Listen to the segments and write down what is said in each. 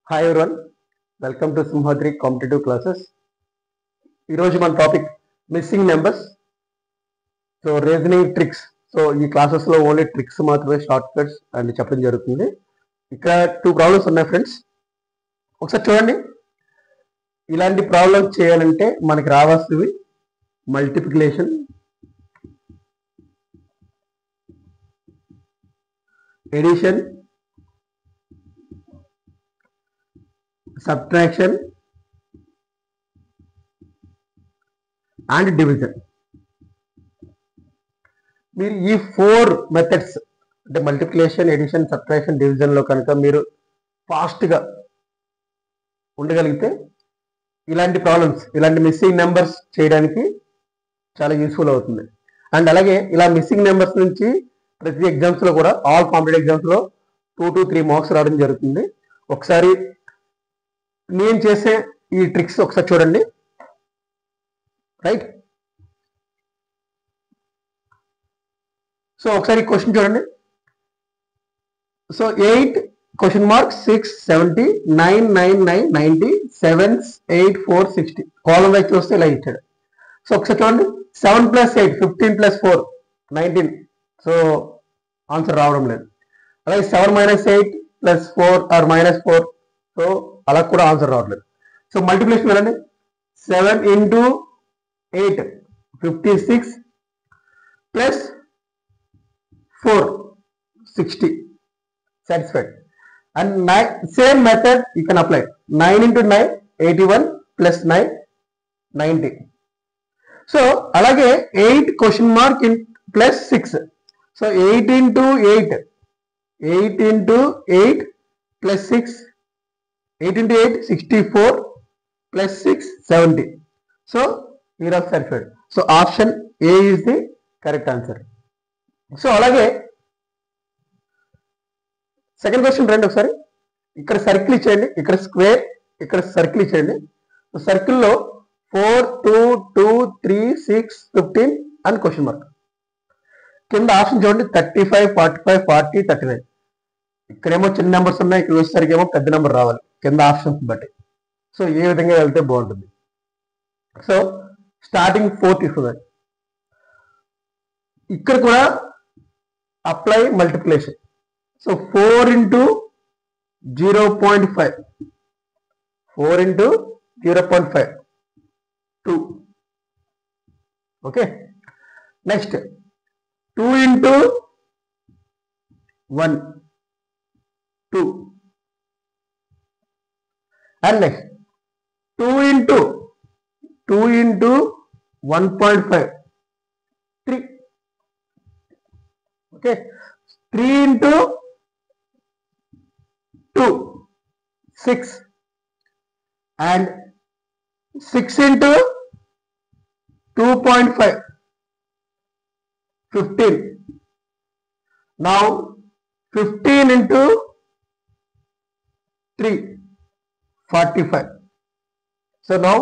Hi everyone, welcome to Simhadri competitive classes. ఈరోజు మన topic missing numbers. So reasoning tricks. So ఈ క్లాసెస్లో only tricks మాత్రమే, షార్ట్ కట్స్ అండ్ చెప్పడం జరుగుతుంది. ఇక్కడ 2 ప్రాబ్లమ్స్ ఉన్నాయి ఫ్రెండ్స్. ఒకసారి చూడండి. ఇలాంటి ప్రాబ్లమ్స్ చేయాలంటే మనకి రావాల్సినవి multiplication, addition, subtraction and division. మీరు ఈ 4 మెథడ్స్ అంటే మల్టిప్లికేషన్, ఎడిషన్, సబ్ట్రాక్షన్, డివిజన్లో కనుక మీరు ఫాస్ట్గా ఉండగలిగితే ఇలాంటి ప్రాబ్లమ్స్, ఇలాంటి మిస్సింగ్ నెంబర్స్ చేయడానికి చాలా యూస్ఫుల్ అవుతుంది. అండ్ అలాగే ఇలా మిస్సింగ్ నెంబర్స్ నుంచి ప్రతి ఎగ్జామ్స్లో కూడా, ఆల్ కాంపిటేటివ్ ఎగ్జామ్స్లో 2 to 3 మార్క్స్ రావడం జరుగుతుంది. ఒకసారి నేను చేసే ఈ ట్రిక్స్ ఒకసారి చూడండి. రైట్. సో ఒకసారి క్వశ్చన్ చూడండి. సో 8 క్వశ్చన్ మార్క్ 6 70 9 9 9 90 7 8 4 60 కాలం వైజ్ చూస్తే ఇలా ఇచ్చాడు. సో ఒకసారి చూడండి. 7 + 8 15 + 4 19. సో ఆన్సర్ రావడం లేదు. అలాగే 7 - 8 + 4 ఆర్ -4. సో అలా కూడా ఆన్సర్ రావట్లేదు. సో మల్టిప్లికేషన్ వెళ్ళండి. 7 × 8 56 + 4 60. Satisfied. And 9, same method you can apply. 9 × 9 81 + 9 90. So అలాగే 8 question mark + 6. So 8 × 8 8 × 8 + 6 8 × 8 64 + 6 70. So here are satisfied. So option A is the correct answer. So అలాగే సెకండ్ క్వశ్చన్ రండి ఒకసారి. ఇక్కడ సర్కిల్ ఇచ్చేయండి, ఇక్కడ స్క్వేర్, ఇక్కడ సర్కిల్ ఇచ్చేయండి. సర్కిల్లో 4 2 2 3 6 15 అని క్వశ్చన్ మార్క్. కింద ఆప్షన్ చూడండి. 35 45 40 39. ఇక్కడేమో చిన్న నెంబర్స్ ఉన్నాయి, ఇక్కడ వచ్చేసరికి ఏమో పెద్ద నెంబర్ రావాలి కింద ఆప్షన్స్ బట్టి. సో ఏ విధంగా వెళ్తే బాగుంటుంది. సో స్టార్టింగ్ 4 తీసుకుందాం. ఇక్కడ కూడా apply multiplication. So 4 × 0.5 4 × 0.5 2. Okay. Next 2 × 1 2. And next 2 × 1.5 3. Okay. 3 × 2 6 and 6 × 2.5 15. Now 15 × 3 45. So now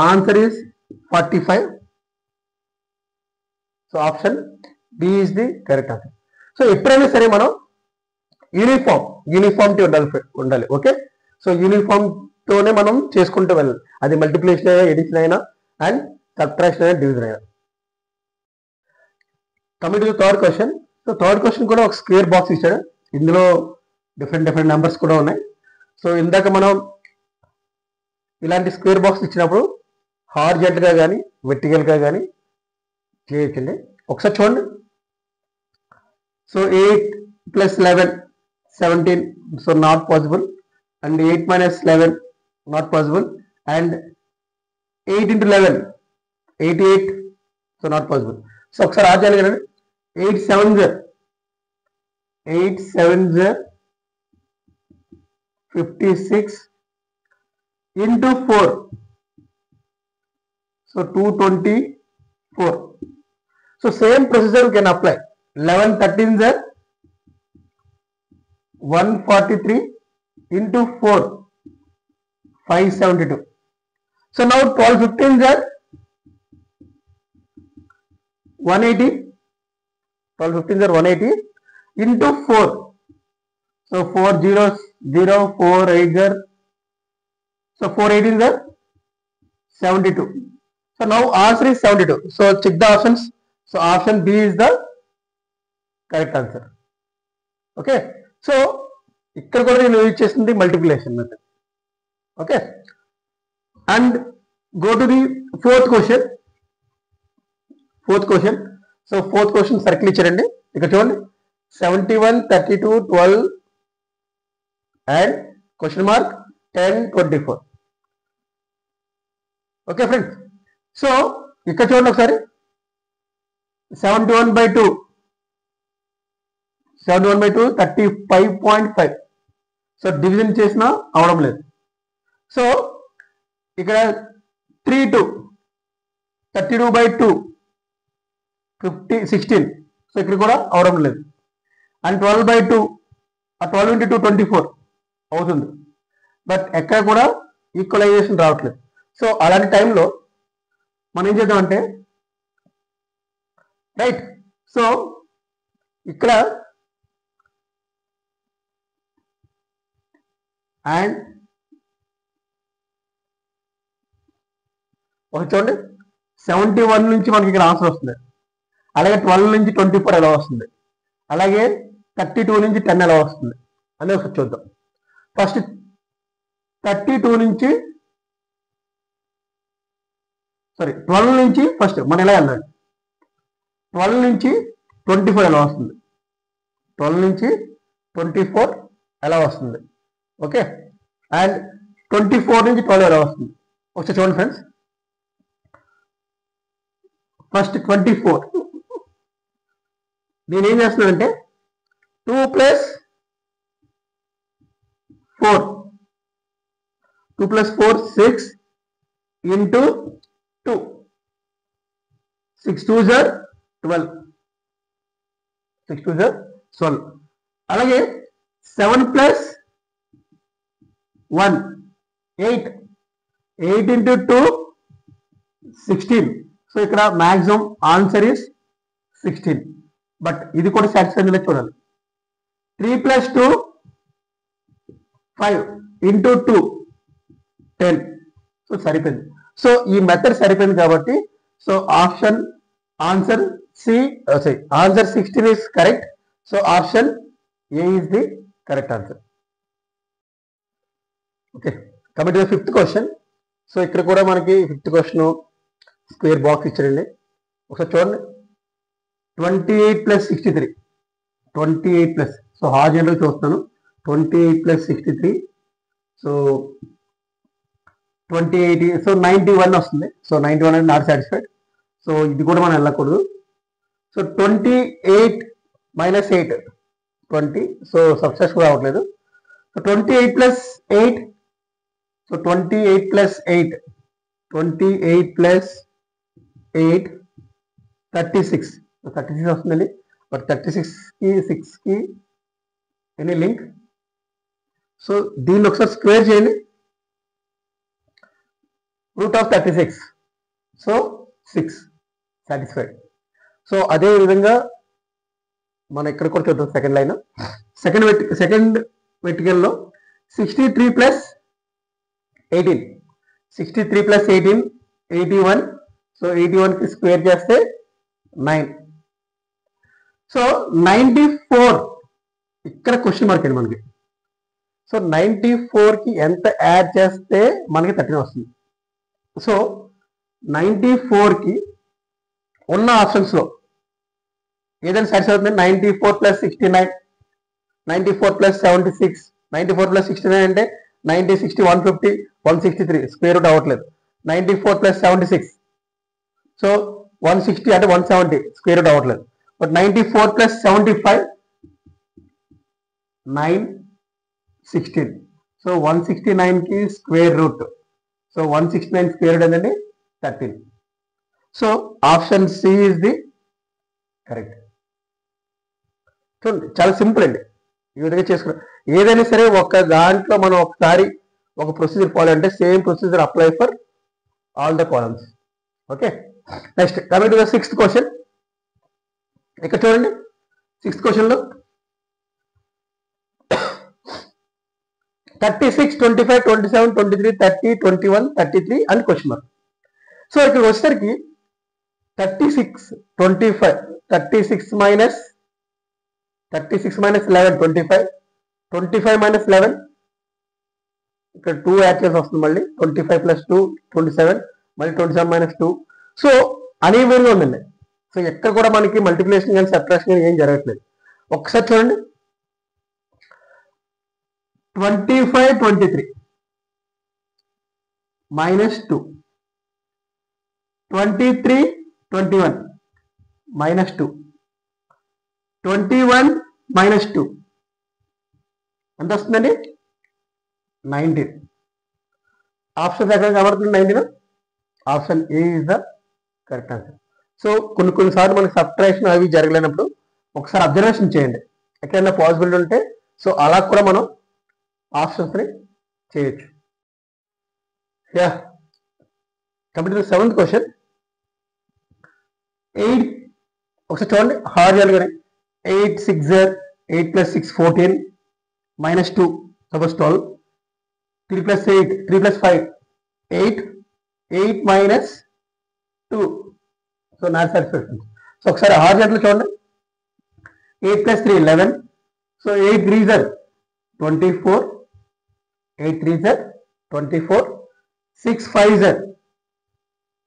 answer is 45. So option B is the correct answer. So ఎప్పుడైనా సరే మనం యూనిఫామిటీ ఉండాలి. ఓకే. సో యూనిఫామ్తోనే మనం చేసుకుంటూ వెళ్ళాలి. అది మల్టిప్లికేషన్ అయినా, ఎడిషన్ అయినా, అండ్ సబ్ట్రాక్షన్ అయినా, డివిజన్ అయినా. Coming to third question. So third question కూడా ఒక స్క్వేర్ బాక్స్ ఇచ్చాడు. ఇందులో డిఫరెంట్ నెంబర్స్ కూడా ఉన్నాయి. సో ఇందాక మనం ఇలాంటి స్క్వేర్ బాక్స్ ఇచ్చినప్పుడు హారిజాంటల్గా కానీ వెర్టికల్గా కానీ చేయొచ్చండి. ఒకసారి చూడండి. So 8 + 11 17. So not possible. And 8 - 11 not possible. And 8 × 11 88. So not possible. So ఒకసారి ఆచాలి కదండి. 8 7s 56 × 4. So 224. So same procedure can apply. 11 13s 143 × 4 572. So now 12 15s 180. 12 15s 180 into 4. So 4 0 0 4 8 0 So 4 18s are 72. So now answer is 72. So check the options. So option B is the correct answer. Okay. So ఇక్కడ కూడా నేను use చేసింది multiplication method. Okay, and go to the fourth question. So fourth question circle ఇచ్చారండి. ఇక్కడ చూడండి 71 32 12 and question mark 10 24. Okay friends, so ఇక్కడ చూడండి ఒకసారి 71/2 35.5. సో డివిజన్ చేసినా అవడం లేదు. సో ఇక్కడ 3 32/2 16. సో ఇక్కడ కూడా అవడం లేదు. అండ్ 12/2 12 into 2 24 అవుతుంది. బట్ ఎక్కడ కూడా ఈక్వలైజేషన్ రావట్లేదు. సో అలాంటి టైంలో మనం ఏం చేద్దామంటే, రైట్, సో ఇక్కడ అండ్ ఒక చూడండి 71 నుంచి మనకి ఇక్కడ ఆన్సర్ వస్తుంది. అలాగే 12 నుంచి 24 ఎలా వస్తుంది, అలాగే 32 నుంచి 10 ఎలా వస్తుంది అనేది ఒకసారి చూద్దాం. ఫస్ట్ 12 నుంచి ఫస్ట్ మనం ఎలా వెళ్ళాలి. 12 నుంచి 24 ఎలా వస్తుంది, 12 నుంచి 24 ఎలా వస్తుంది. ఓకే, అండ్ 24 నుంచి 12 ఎలా వస్తుంది ఒకసారి చూడండి ఫ్రెండ్స్. ఫస్ట్ 24 నేనేం చేస్తున్నానంటే 2 + 4 6 into 2 6 2s are 12 6 2s are 12. అలాగే 7 + 1 8 8 into 2 16. సో ఇక్కడ మ్యాక్సిమం ఆన్సర్ ఇస్ 16. బట్ ఇది కూడా సాటిస్ఫై చూడాలి. 3 + 2 5 into 2 10. సో సరిపోయింది. సో ఈ మెథడ్ సరిపోయింది కాబట్టి so option answer answer 16 is correct. So option A is the correct answer. Okay, coming to the fifth question. So ఇక్కడ కూడా మనకి ఫిఫ్త్ క్వశ్చన్ స్క్వేర్ బాక్స్ ఇచ్చారండి. ఒకసారి చూడండి 28 + 63 28+. సో హార్జెంటల్ చూస్తున్నాను 28 + 63. సో 28, సో 91 వస్తుంది. సో 91 అనేది నాట్ సాటిస్ఫైడ్. సో ఇది కూడా మనం వెళ్ళకూడదు. సో 28 - 8 20. సో సక్సెస్ కూడా అవ్వట్లేదు. సో 28 + 8. సో 28 + 8 36. సో 36 వస్తుందండి. బట్ 36కి 6కి ఎనీ లింక్. సో దీన్ని ఒకసారి స్క్వేర్ చేయండి. √36. So 6 satisfied. సో అదే విధంగా మనం ఇక్కడ కూడా చూద్దాం. సెకండ్ లైన్ సెకండ్ వెర్టికల్లో 63 + 18 63 + 18 81. సో 81కి స్క్వేర్ చేస్తే 9. సో 94 ఇక్కడ క్వశ్చన్ మార్క్ అండి మనకి. సో 94కి ఎంత యాడ్ చేస్తే మనకి 13 వస్తుంది. సో 94కి ఉన్న ఆప్షన్స్లో ఏదైనా సాటిస్ఫై అవుతుంది. 94 + 69 94 + 76 94 + 69 అంటే 90 60 150 163 స్క్వేర్ రూట్ అవ్వట్లేదు. 94 + 76 సో 160 అంటే 170 స్క్వేర్ రూట్ అవ్వట్లేదు. బట్ 94 + 75 916. సో 169కి square root. So 169 square root అనేది 13. So option C is the correct. చూడండి చాలా సింపుల్ అండి. ఈ విధంగా చేసుకున్నాం. ఏదైనా సరే ఒక దాంట్లో మనం ఒకసారి ఒక ప్రొసీజర్ ఫాలో అంటే same procedure apply for all the columns. Okay, next coming to the sixth question. ఇక్కడ చూడండి సిక్స్త్ క్వశ్చన్లో 36, 25, 27, 23, 30, 21, 33 అండ్ క్వశ్చన్ మార్క్. సో ఇక్కడ వచ్చేసరికి 36, 25, 36 minus 11, 25, 25 minus 11, ఇక్కడ 2 యాడ్ చేసి వస్తుంది మళ్ళీ 25 plus 2, 27, మళ్ళీ 27 minus 2. సో అనీవెన్గా ఉందండి. సో ఎక్కడ కూడా మనకి మల్టిప్లికేషన్ కానీ సబ్ట్రాక్షన్ కానీ ఏం జరగట్లేదు. ఒకసారి చూడండి, 25, 23 minus 2, 23, 21 minus 2, 21 minus 2 ఎంత వస్తుందండి? 19. ఆప్షన్ ఎక్కడ కనబడుతుంది? 19. Option A is the correct answer. So కొన్నిసార్లు మనకి సబ్ట్రాక్షన్ అవి జరగలేనప్పుడు ఒకసారి అబ్జర్వేషన్ చేయండి, ఎక్కడైనా పాసిబిలిటీ ఉంటే. సో అలా కూడా మనం ఆప్షన్స్ని చేయొచ్చు. Yeah, complete the 7th question. 8 ఒకసారి చూడండి హార్జాలుగానే. 8 6 8 plus 6 14 minus 2 suppose 12, 3 plus 8 3 plus 5 8, 8 minus 2. So not satisfaction. So ఒకసారి హార్జాంటల్ చూడండి. 8 plus 3 11. So 8 3s are 24, 8 3s are 24, 6 5s are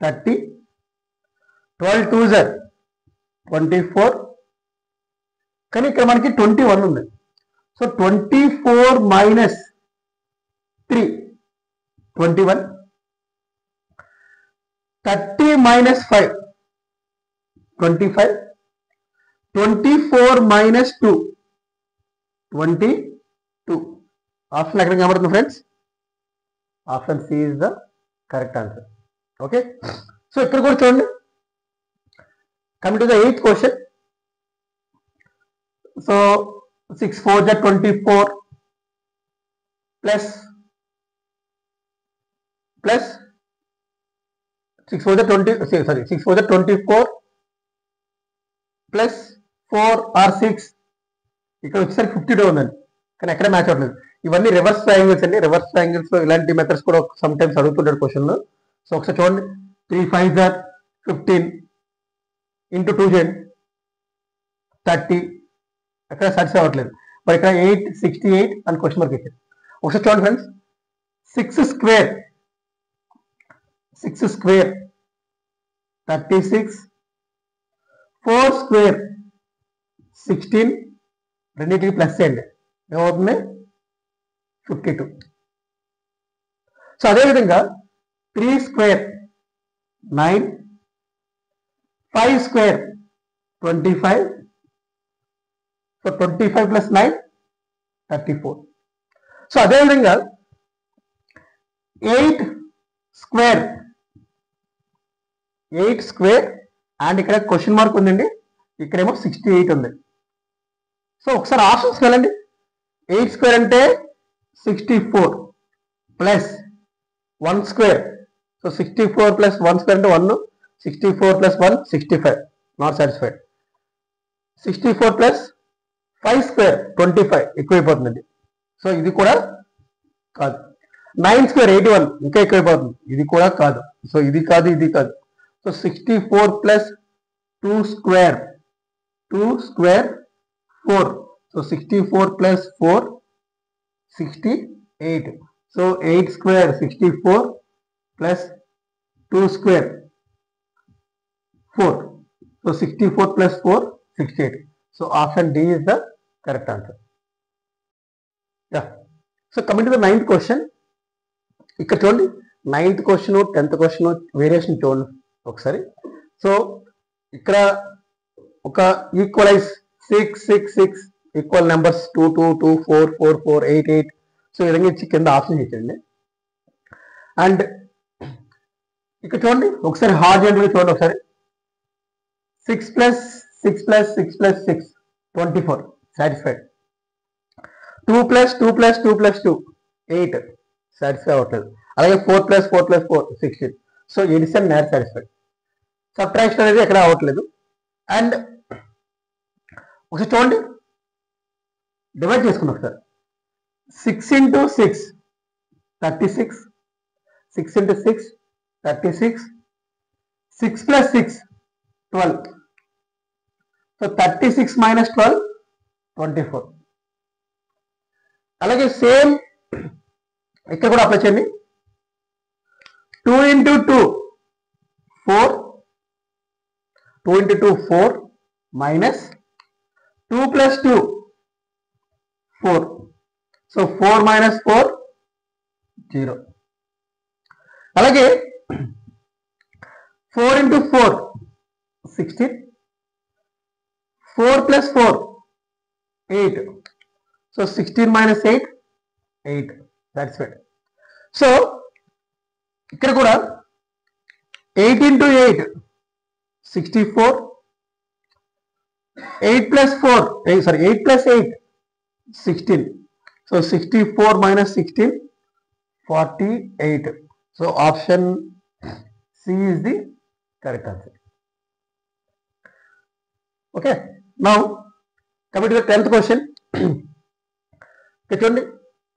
30, 12 2s are 24. కానీ ఇక్కడ మనకి 21 ఉంది. So 24 minus 3 21, 30 minus 5 25, 24 minus 2 22. Option ఎక్కడ కనబడుతుంది friends? Option C is the correct answer. Okay, so ఇక్కడ కూడా చూడండి. Coming to the 8th question. So 6 4s are 24 plus 6 4s are 24 plus 4 or 6. ఇక్కడ వచ్చేసరికి 52 ఉందండి, కానీ ఎక్కడ మ్యాచ్ అవ్వట్లేదు. ఇవన్నీ రివర్స్ ట్రయాంగిల్స్ అండి. రివర్స్ ట్రయాంగిల్స్ ఇలాంటి మెథడ్స్ కూడా సమ్ టైమ్స్ అడుగుతుంటారు క్వశ్చన్లో. సో ఒకసారి చూడండి, 3 5s are 15 into 2 చేయండి 30. ఎక్కడ సాటిస్ఫై అవ్వట్లేదు. మరి ఇక్కడ 8 68 అని క్వశ్చన్ మార్క్ ఇచ్చారు. ఒకసారి చూడండి ఫ్రెండ్స్, 6 square 36, 4 square 16, రెండింటికి ప్లస్ చేయండి ఏమవుతుంది? 52. సో అదేవిధంగా 3 square 9, 5 square 25. So 25 plus 9 34. So అదేవిధంగా 8 square అండ్ ఇక్కడ క్వశ్చన్ మార్క్ ఉందండి, ఇక్కడేమో 68 ఉంది. సో ఒకసారి ఆప్షన్స్ వెళ్ళండి. 8 square అంటే 64 plus 1 square. So 64 plus 1 square అంటే 1, 64 plus 1 65, not satisfied. 64 plus 5 square 25 ఎక్కువైపోతుందండి. సో ఇది కూడా కాదు. 9 square 81 ఇంకా ఎక్కువైపోతుంది, ఇది కూడా కాదు. సో ఇది కాదు, ఇది కాదు. So 64 plus 2 square 4. So 64 plus 4 68. So 8 square 64 plus 2 square 4. So 64 plus 4 68. So option D is the correct answer. So coming to the 9th question. ఇక్కడ చూడండి, 9th question 10th question variation చూడండి ఒకసారి. సో ఇక్కడ ఒక ఈక్వలైజ్ 6 6 6 ఈక్వల్ నెంబర్స్ 2 2 2 4 4 4 8 8. సో ఈ విధంగా ఇచ్చి కింద ఆప్షన్ ఇచ్చండి. అండ్ ఇక్కడ చూడండి ఒకసారి హార్జెంటల్గా చూడండి ఒకసారి. 6 plus 6 plus 6 plus 6 24 satisfied. 2 plus 2 plus 2 plus 2 8 satisfy అవ్వట్లేదు. అలాగే 4 plus 4 plus 4 16. So addition not satisfied. Subtraction అనేది ఎక్కడ అవ్వట్లేదు. అండ్ ఒకసారి చూడండి, డివైడ్ చేసుకున్నాం ఒకసారి. 6 into 6 36, 6 into 6 36, 6 plus 6 12. So 36 minus 12 24. అలాగే సేమ్ ఇక్కడ కూడా అప్లై చేయండి. 2 into 2 4, 2 into 2 4 minus 2 plus 2 4. So 4 minus 4 0. అలాగే 4 into 4 16, 4 plus 4 8. So 16 minus 8 8. That's it. So ఇక్కడ కూడా 8 into 8 64, 8 plus 4 8 plus 8 16. So 64 minus 16 48. So option C is the correct answer. Okay, now coming to the 10th question. చూడండి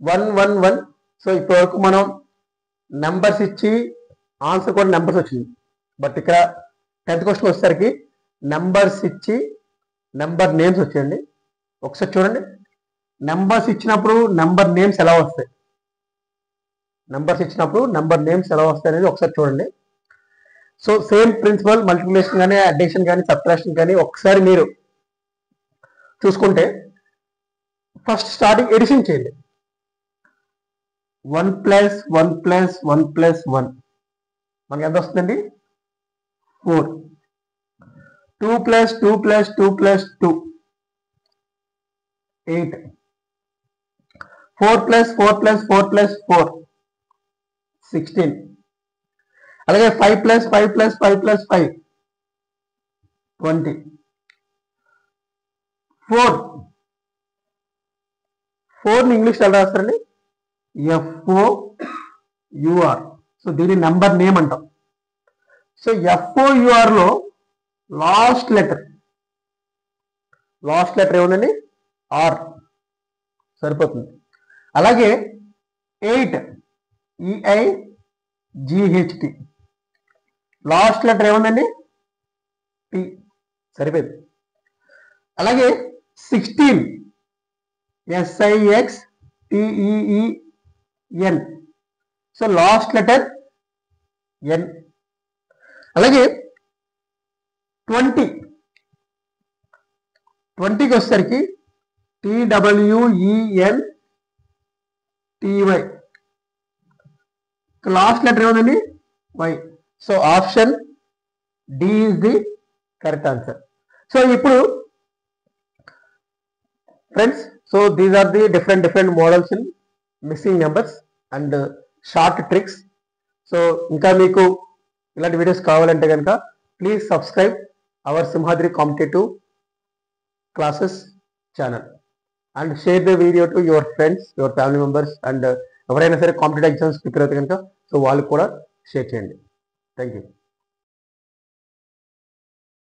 1 1 1. So ఇప్పటి వరకు మనం numbers ఇచ్చి answer కూడా numbers వచ్చింది. బట్ ఇక్కడ 10th క్వశ్చన్ వచ్చేసరికి నెంబర్స్ ఇచ్చి నెంబర్ నేమ్స్ వచ్చాయండి. ఒకసారి చూడండి, నెంబర్స్ ఇచ్చినప్పుడు నెంబర్ నేమ్స్ ఎలా వస్తాయి, నెంబర్స్ ఇచ్చినప్పుడు నెంబర్ నేమ్స్ ఎలా వస్తాయి అనేది ఒకసారి చూడండి. సో సేమ్ ప్రిన్సిపల్ మల్టిప్లికేషన్ కానీ అడిషన్ కానీ సబ్ట్రాక్షన్ కానీ ఒకసారి మీరు చూసుకుంటే ఫస్ట్ స్టార్టింగ్ ఎడిషన్ చేయండి. 1 plus 1 plus 1 plus 1 మనకి ఎంత వస్తుందండి 4. 2 plus 2 plus 2 plus 2 8. 4 plus 4 plus 4 plus 4 16. అలాగే 5 plus 5 plus 5 plus 5 20. 4 ని ఇంగ్లీష్ ఎలా రాస్తారండి FOUR. సో దీని నెంబర్ నేమ్ అంటాం. సో FOUR లో లాస్ట్ లెటర్ ఏముందండి ఆర్, సరిపోతుంది. అలాగే 8 EIGHT లాస్ట్ లెటర్ ఏముందండి P, సరిపోయింది. అలాగే 16 SIXTEEN, so last letter N. అలాగే 20కి వచ్చేసరికి TWENTY, లాస్ట్ లెటర్ ఏముందండి Y. So option D is the correct answer. So ఇప్పుడు friends, so these are the different models in missing numbers and short tricks. So ఇంకా మీకు ఇలాంటి videos కావాలంటే కనుక please subscribe our Simhadri competitive classes channel and share the video to your friends, your family members and ఎవరైనా సరే competitive exams prepare అయితే కనుక so వాళ్ళకి కూడా షేర్ చేయండి. Thank you.